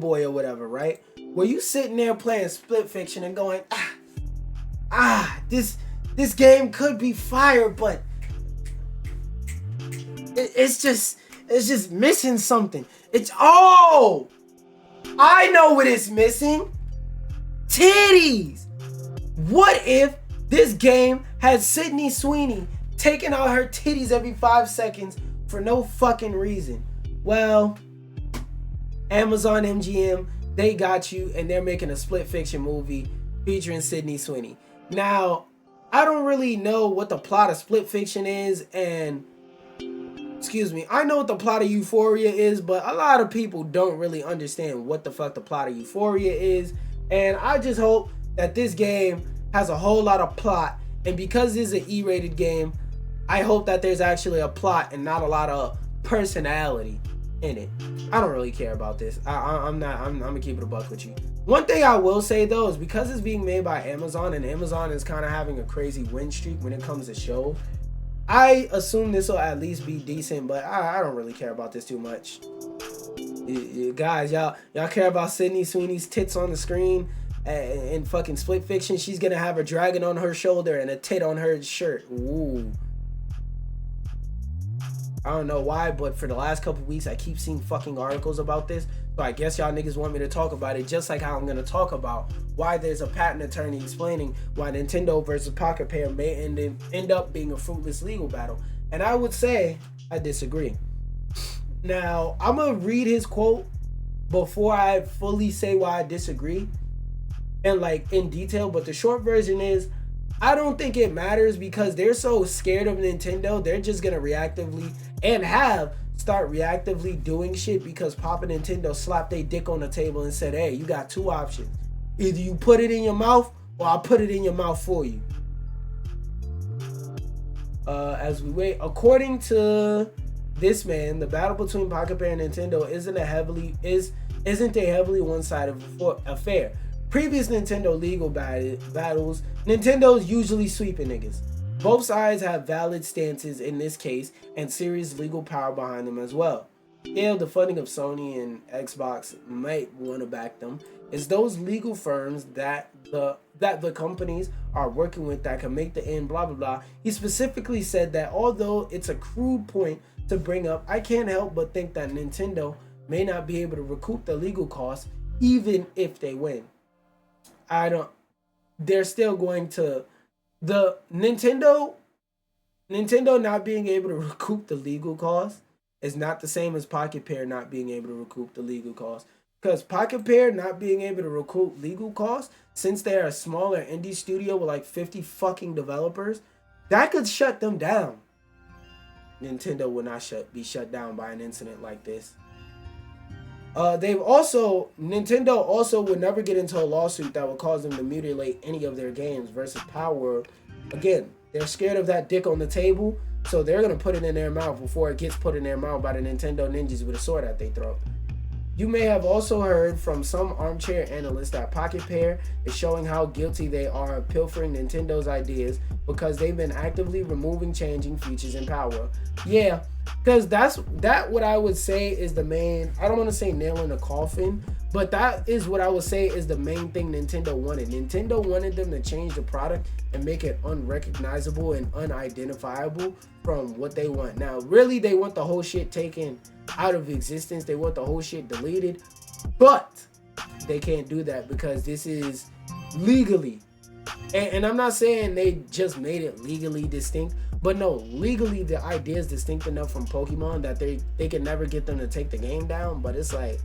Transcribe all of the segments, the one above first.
boy or whatever, right? Where you sitting there playing Split Fiction and going, this game could be fire, but it's just missing something. I know what it's missing. Titties. What if this game had Sydney Sweeney taking out her titties every 5 seconds for no fucking reason? Well, Amazon MGM, they got you, and they're making a Split Fiction movie featuring Sydney Sweeney. Now, I don't really know what the plot of Split Fiction is, and I know what the plot of Euphoria is, but a lot of people don't really understand what the fuck the plot of Euphoria is. And I just hope that this game has a whole lot of plot, and because this is an E-rated game, I hope that there's actually a plot and not a lot of personality in it. I don't really care about this. I'm gonna keep it a buck with you. One thing I will say though is because it's being made by Amazon, and Amazon is kind of having a crazy win streak when it comes to shows, I assume this will at least be decent, but I don't really care about this too much. Guys, y'all care about Sydney Sweeney's tits on the screen in fucking Split Fiction? She's gonna have a dragon on her shoulder and a tit on her shirt. Ooh. I don't know why, but for the last couple weeks, I keep seeing fucking articles about this. So I guess y'all niggas want me to talk about it, just like how I'm gonna talk about why there's a patent attorney explaining why Nintendo versus Pocket Pair may end up being a fruitless legal battle. And I would say I disagree. Now, I'm gonna read his quote before I fully say why I disagree and like in detail, but the short version is I don't think it matters because they're so scared of Nintendo, they're just gonna reactively start reactively doing shit because Papa Nintendo slapped their dick on the table and said, hey, you got two options. Either you put it in your mouth or I'll put it in your mouth for you. As we wait, according to this man, the battle between Pocket Pair and Nintendo isn't a heavily one-sided affair. Previous Nintendo legal battles, Nintendo's usually sweeping niggas. Both sides have valid stances in this case and serious legal power behind them as well. Yeah, the funding of Sony and Xbox might want to back them. It's those legal firms that the companies are working with that can make the end, blah, blah, blah. He specifically said that although it's a crude point to bring up, I can't help but think that Nintendo may not be able to recoup the legal costs even if they win. They're still going to, the Nintendo not being able to recoup the legal costs is not the same as Pocket Pair not being able to recoup the legal costs. Because Pocket Pair not being able to recoup legal costs, since they're a smaller indie studio with like 50 fucking developers, that could shut them down. Nintendo would not be shut down by an incident like this. Nintendo also would never get into a lawsuit that would cause them to mutilate any of their games versus Power World. Again, they're scared of that dick on the table, so they're going to put it in their mouth before it gets put in their mouth by the Nintendo ninjas with a sword at their throat. You may have also heard from some armchair analysts that Pocket Pair is showing how guilty they are of pilfering Nintendo's ideas because they've been actively removing, changing features in Power. Yeah, because that what I would say is the main, I don't want to say nail in the coffin, but that is what I would say is the main thing Nintendo wanted. Nintendo wanted them to change the product and make it unrecognizable and unidentifiable from what they want. Now, really, they want the whole shit taken out of existence. They want the whole shit deleted, but they can't do that because this is legally, and I'm not saying they just made it legally distinct, but no, legally the idea is distinct enough from Pokemon that they can never get them to take the game down. But it's like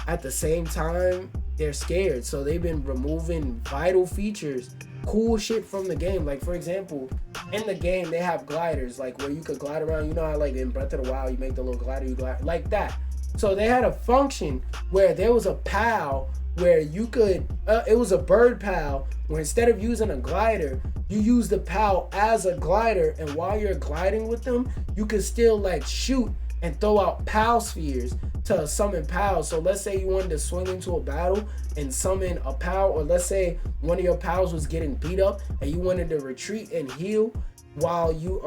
at the same time they're scared, so they've been removing vital features, cool shit from the game. Like for example, in the game they have gliders, like where you could glide around. You know how like in Breath of the Wild you make the little glider, you glide like that. So they had a function where there was a PAL where you could it was a bird PAL where instead of using a glider, you use the PAL as a glider, and while you're gliding with them, you can still like shoot and throw out PAL spheres to summon PALs. So let's say you wanted to swing into a battle and summon a PAL, or let's say one of your PALs was getting beat up and you wanted to retreat and heal while you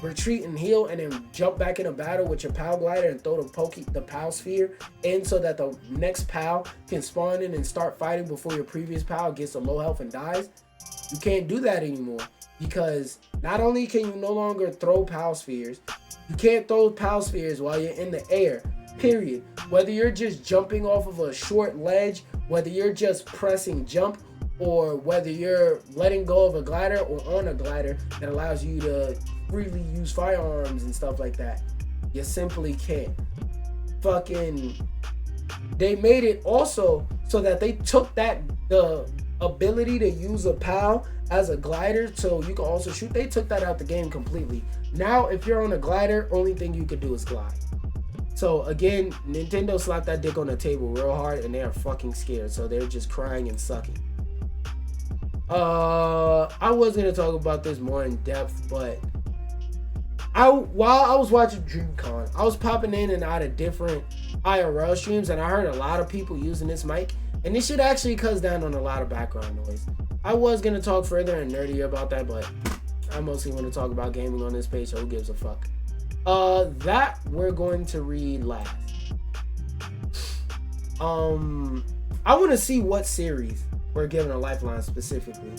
retreat and heal, and then jump back in a battle with your POW glider and throw the POW sphere in so that the next POW can spawn in and start fighting before your previous POW gets a low health and dies. You can't do that anymore because not only can you no longer throw POW spheres, you can't throw POW spheres while you're in the air, period. Whether you're just jumping off of a short ledge, whether you're just pressing jump, or whether you're letting go of a glider or on a glider that allows you to freely use firearms and stuff like that. You simply can't. They made it also so that they took the ability to use a POW as a glider so you can also shoot. They took that out the game completely. Now, if you're on a glider, only thing you could do is glide. So again, Nintendo slapped that dick on the table real hard and they are fucking scared. So they're just crying and sucking. I was gonna talk about this more in depth, but while I was watching DreamCon, I was popping in and out of different IRL streams, and I heard a lot of people using this mic, and this shit actually cuts down on a lot of background noise. I was gonna talk further and nerdier about that, but I mostly want to talk about gaming on this page, so who gives a fuck? That we're going to read last. I want to see what series we're giving a lifeline specifically.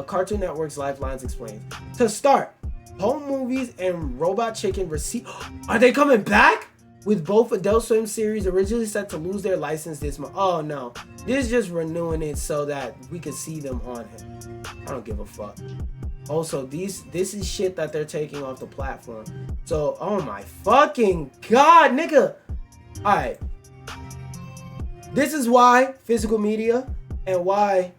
Cartoon Network's Lifelines Explained. To start, Home Movies and Robot Chicken receive. Are they coming back? With both Adult Swim series originally set to lose their license this month. Oh no, this is just renewing it so that we can see them on him. I don't give a fuck. Also, this is shit that they're taking off the platform. So, oh my fucking god, nigga. Alright. This is why physical media and why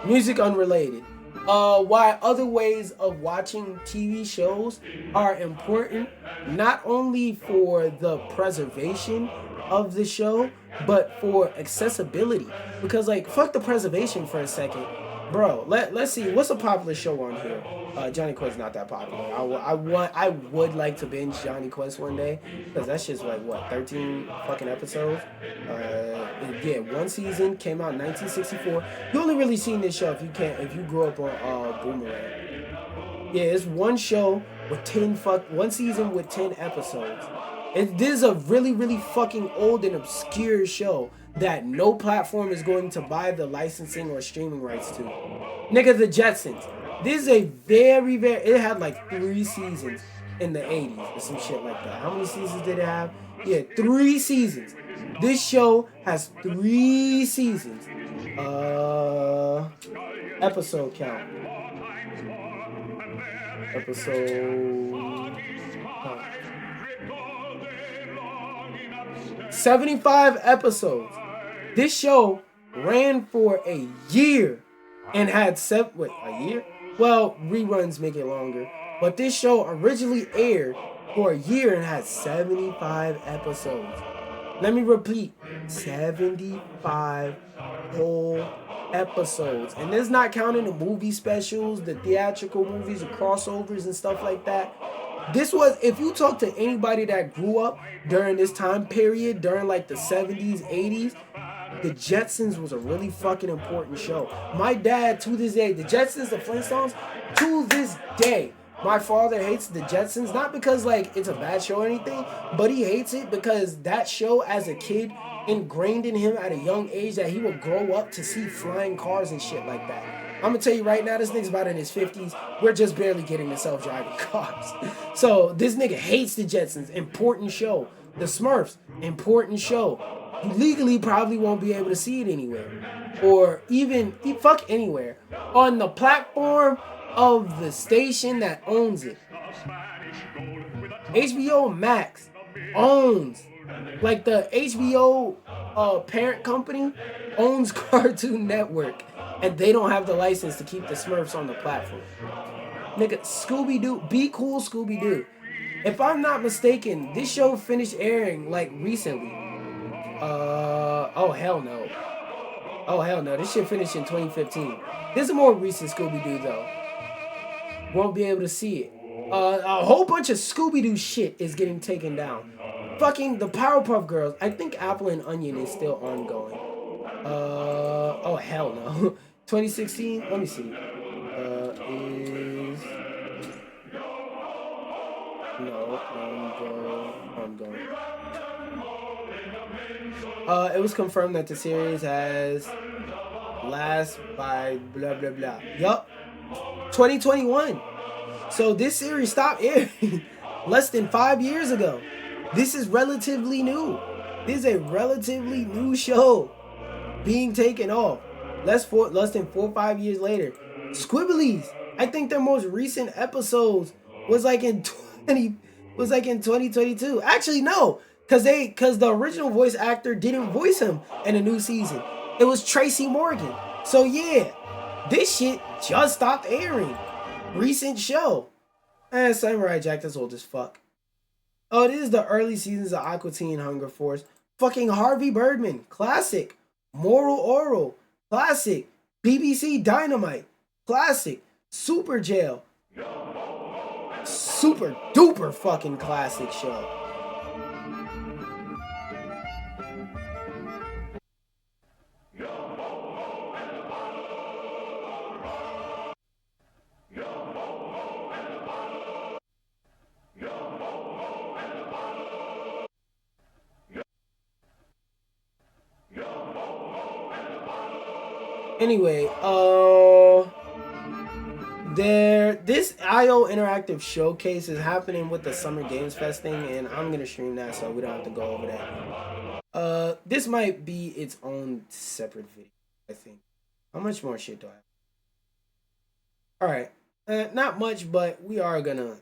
music unrelated. Why other ways of watching TV shows are important, not only for the preservation of the show, but for accessibility. Because like, fuck the preservation for a second. Bro, let's see, what's a popular show on here? Johnny Quest's not that popular. I would like to binge Johnny Quest one day, because that shit's like, what, 13 fucking episodes? Yeah, one season, came out in 1964. You only really seen this show if you grew up on Boomerang. Yeah, it's one show with one season with 10 episodes. This is a really, really fucking old and obscure show that no platform is going to buy the licensing or streaming rights to. Nigga, The Jetsons. This is a very, very... It had like 3 seasons in the 80s or some shit like that. How many seasons did it have? Yeah, 3 seasons. This show has 3 seasons. Episode count. Episode... 75 episodes. This show ran for a year and had a year? Well, reruns make it longer. But this show originally aired for a year and had 75 episodes. Let me repeat, 75 whole episodes. And this is not counting the movie specials, the theatrical movies, the crossovers and stuff like that. This was, if you talk to anybody that grew up during this time period, during like the 70s, 80s, The Jetsons was a really fucking important show. My dad, to this day, The Jetsons, The Flintstones, to this day, my father hates The Jetsons, not because like it's a bad show or anything, but he hates it because that show as a kid ingrained in him at a young age that he would grow up to see flying cars and shit like that. I'm gonna tell you right now, this nigga's about in his 50s. We're just barely getting to self-driving cars. So this nigga hates The Jetsons. Important show. The Smurfs. Important show. You legally probably won't be able to see it anywhere. Or even, fuck anywhere. On the platform of the station that owns it. HBO Max owns, like the HBO parent company owns Cartoon Network. And they don't have the license to keep the Smurfs on the platform. Nigga, Scooby-Doo, be cool Scooby-Doo. If I'm not mistaken, this show finished airing like recently. Oh hell no. Oh hell no, this shit finished in 2015. This is a more recent Scooby-Doo though. Won't be able to see it. A whole bunch of Scooby-Doo shit is getting taken down. Fucking the Powerpuff Girls. I think Apple and Onion is still ongoing. Oh hell no. 2016. Let me see. Is no ongoing. It was confirmed that the series has last by blah blah blah. Yup. 2021. So this series stopped airing less than 5 years ago. This is relatively new. This is a relatively new show being taken off less than 4 or 5 years later. Squibblies. I think their most recent episodes was like in 2022. Actually, no, because the original voice actor didn't voice him in a new season. It was Tracy Morgan. So yeah, this shit just stopped airing. Recent show. And Samurai Jack, that's old as fuck. Oh, this is the early seasons of Aqua Teen Hunger Force. Fucking Harvey Birdman, classic. Moral Oral, classic. BBC Dynamite, classic. Super Jail, super duper fucking classic show. Anyway, this IO Interactive Showcase is happening with the Summer Games Fest thing, and I'm gonna stream that, so we don't have to go over that. This might be its own separate video, I think. How much more shit do I have? Alright, not much, but we are gonna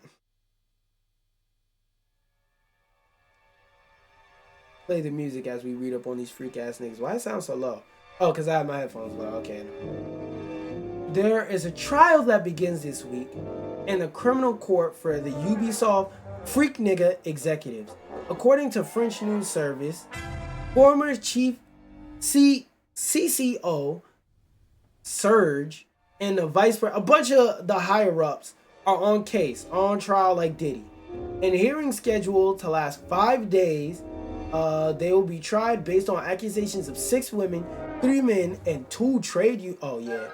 play the music as we read up on these freak ass niggas. Why it sound so low? Oh, because I have my headphones low. Okay. There is a trial that begins this week in the criminal court for the Ubisoft freak nigga executives. According to French news service, former chief CCO Serge and the vice president, a bunch of the higher ups are on trial like Diddy. And hearing scheduled to last 5 days. They will be tried based on accusations of 6 women, 3 men, and 2 trade unions.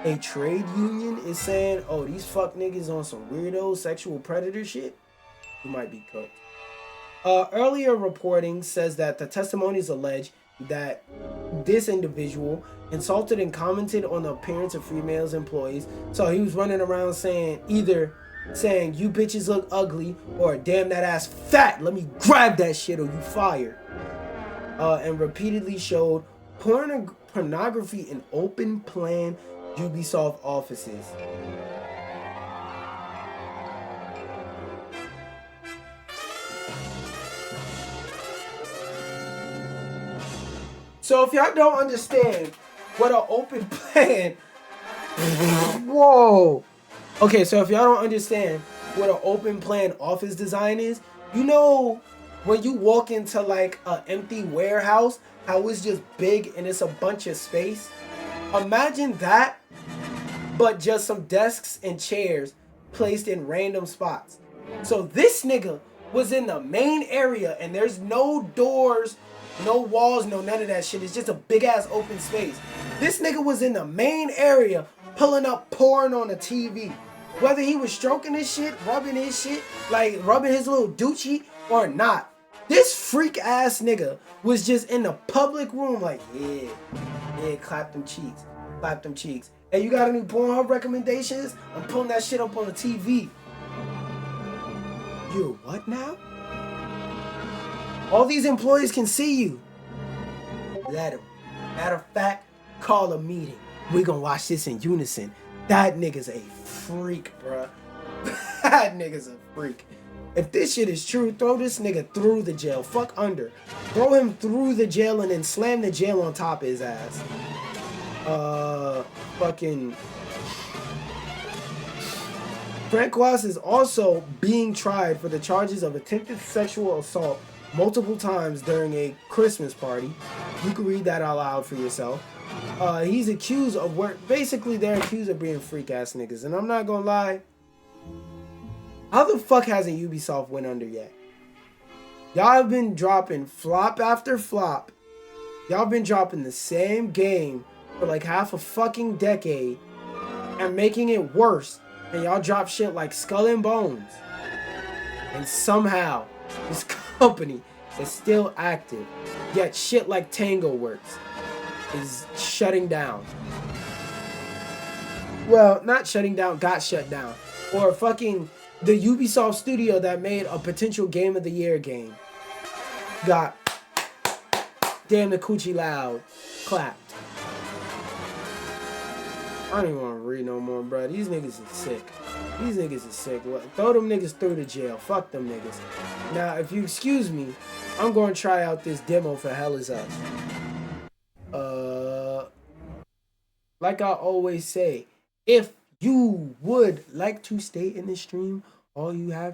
A trade union is saying, oh, these fuck niggas on some weirdo sexual predator shit. You might be cooked. Earlier reporting says that the testimonies allege that this individual insulted and commented on the appearance of female employees. So he was running around saying you bitches look ugly, or damn that ass fat, let me grab that shit or you fired. And repeatedly showed pornography in open plan Ubisoft offices. So if y'all don't understand what an open plan whoa. Okay, so if y'all don't understand what an open plan office design is, you know when you walk into like an empty warehouse, how it's just big and it's a bunch of space? Imagine that, but just some desks and chairs placed in random spots. So this nigga was in the main area and there's no doors, no walls, no none of that shit. It's just a big ass open space. This nigga was in the main area pulling up porn on a TV. Whether he was stroking his shit, rubbing his shit, like rubbing his little doochie or not. This freak ass nigga was just in the public room like, yeah, clap them cheeks. Hey, you got any Pornhub recommendations? I'm pulling that shit up on the TV. You're what now? All these employees can see you. Let them. Matter of fact, call a meeting. We gonna watch this in unison. That nigga's a freak, bruh. That nigga's a freak. If this shit is true, throw this nigga through the jail. Fuck under. Throw him through the jail and then slam the jail on top of his ass. Fucking... Francois is also being tried for the charges of attempted sexual assault multiple times during a Christmas party. You can read that out loud for yourself. He's accused of work. Basically, they're accused of being freak ass niggas. And I'm not gonna lie, How the fuck hasn't Ubisoft went under yet? Y'all have been dropping flop after flop. Y'all been dropping the same game for like half a fucking decade and making it worse. And y'all drop shit like Skull and Bones. And somehow, this company is still active. Yet shit like Tango Works is shutting down. Well, not shutting down, got shut down. Or fucking the Ubisoft studio that made a potential Game of the Year game got damn the coochie loud clapped. I don't even want to read no more, bro. These niggas is sick. These niggas is sick. Throw them niggas through the jail. Fuck them niggas. Now, if you excuse me, I'm going to try out this demo for Hell Is Us. Like I always say, if you would like to stay in the stream, all you have